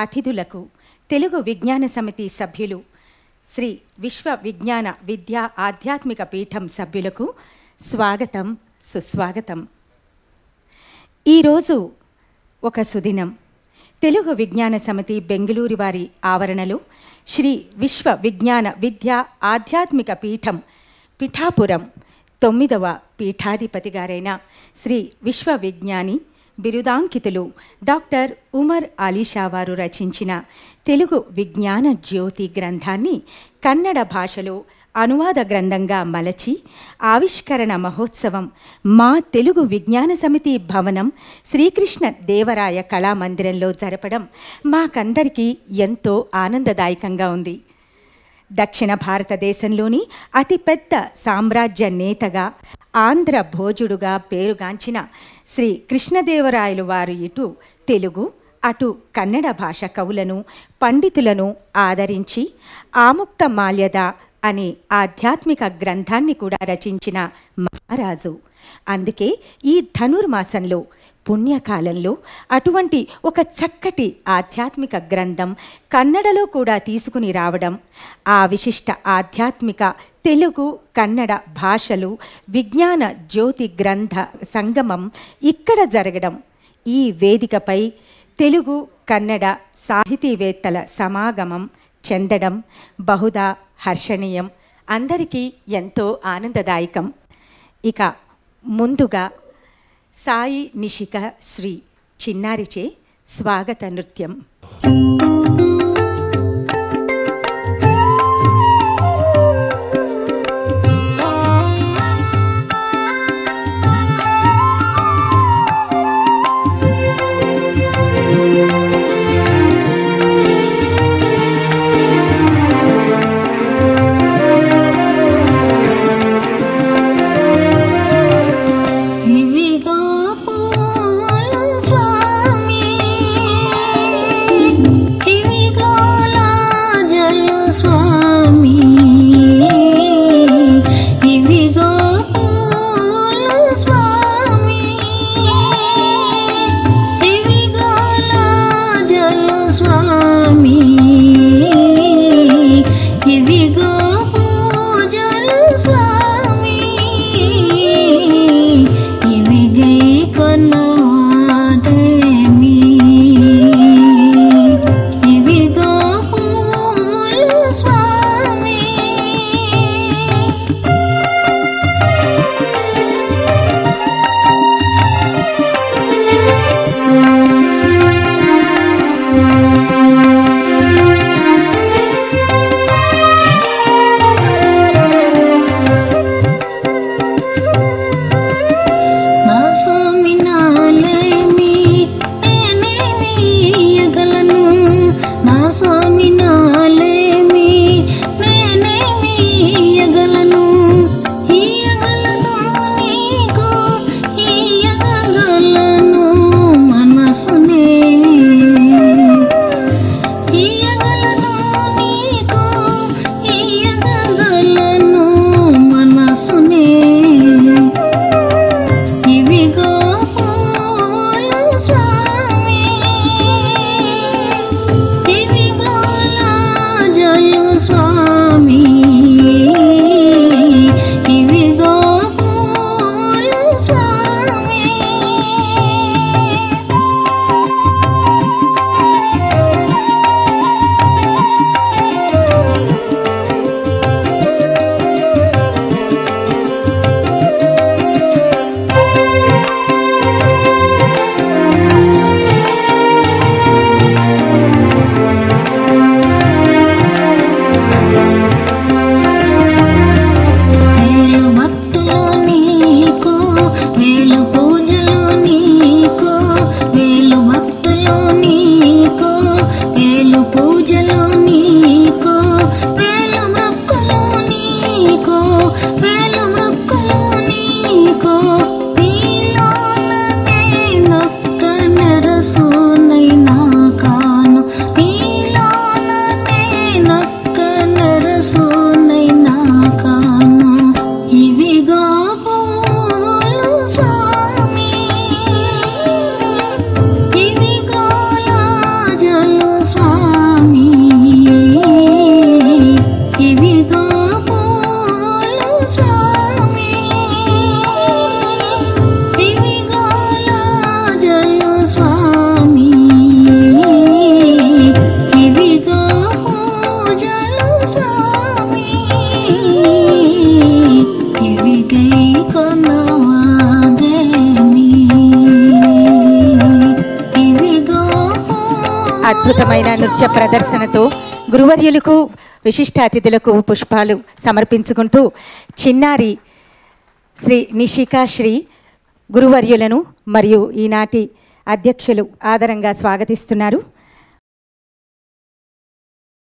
అతిథులకు తెలుగు విజ్ఞాన సమితి సభ్యులు శ్రీ విశ్వ విజ్ఞాన విద్యా ఆధ్యాత్మిక పీఠం సభ్యులకు స్వాగతం, సుస్వాగతం. ఈరోజు ఒక సుదినం. తెలుగు విజ్ఞాన సమితి బెంగళూరు వారి ఆవరణలో శ్రీ విశ్వ విజ్ఞాన విద్యా ఆధ్యాత్మిక పీఠం పిఠాపురం 9వ పీఠాధిపతి గారైన శ్రీ విశ్వ విజ్ఞాని బిరుదాంకితులు డాక్టర్ ఉమర్ అలీషా వారు రచించిన తెలుగు విజ్ఞాన జ్యోతి గ్రంథాన్ని కన్నడ భాషలో అనువాద గ్రంథంగా మలచి ఆవిష్కరణ మహోత్సవం మా తెలుగు విజ్ఞాన సమితి భవనం శ్రీకృష్ణ దేవరాయ కళామందిరంలో జరపడం మాకందరికీ ఎంతో ఆనందదాయకంగా ఉంది. దక్షిణ భారతదేశంలోని అతిపెద్ద సామ్రాజ్య నేతగా, ఆంధ్ర భోజుడుగా పేరుగాంచిన శ్రీ కృష్ణదేవరాయలు వారు ఇటు తెలుగు అటు కన్నడ భాష కవులను పండితులను ఆదరించి ఆముక్త మాల్యద అనే ఆధ్యాత్మిక గ్రంథాన్ని కూడా రచించిన మహారాజు. అందుకే ఈ ధనుర్మాసంలో పుణ్యకాలంలో అటువంటి ఒక చక్కటి ఆధ్యాత్మిక గ్రంథం కన్నడలో కూడా తీసుకుని రావడం, ఆ విశిష్ట ఆధ్యాత్మిక తెలుగు కన్నడ భాషలు విజ్ఞాన జ్యోతి గ్రంథ సంగమం ఇక్కడ జరగడం, ఈ వేదికపై తెలుగు కన్నడ సాహితీవేత్తల సమాగమం చెందడం బహుదా హర్షణీయం, అందరికీ ఎంతో ఆనందదాయకం. ఇక ముందుగా సాయి నిషిక శ్రీ చిన్నారిచే స్వాగత నృత్యం. Swami, అద్భుతమైన నృత్య ప్రదర్శనతో గురువర్యులకు విశిష్ట అతిథులకు పుష్పాలు సమర్పించుకుంటూ చిన్నారి శ్రీ నిషికా శ్రీ గురువర్యులను మరియు ఈనాటి అధ్యక్షులు ఆదరంగా స్వాగతిస్తున్నారు.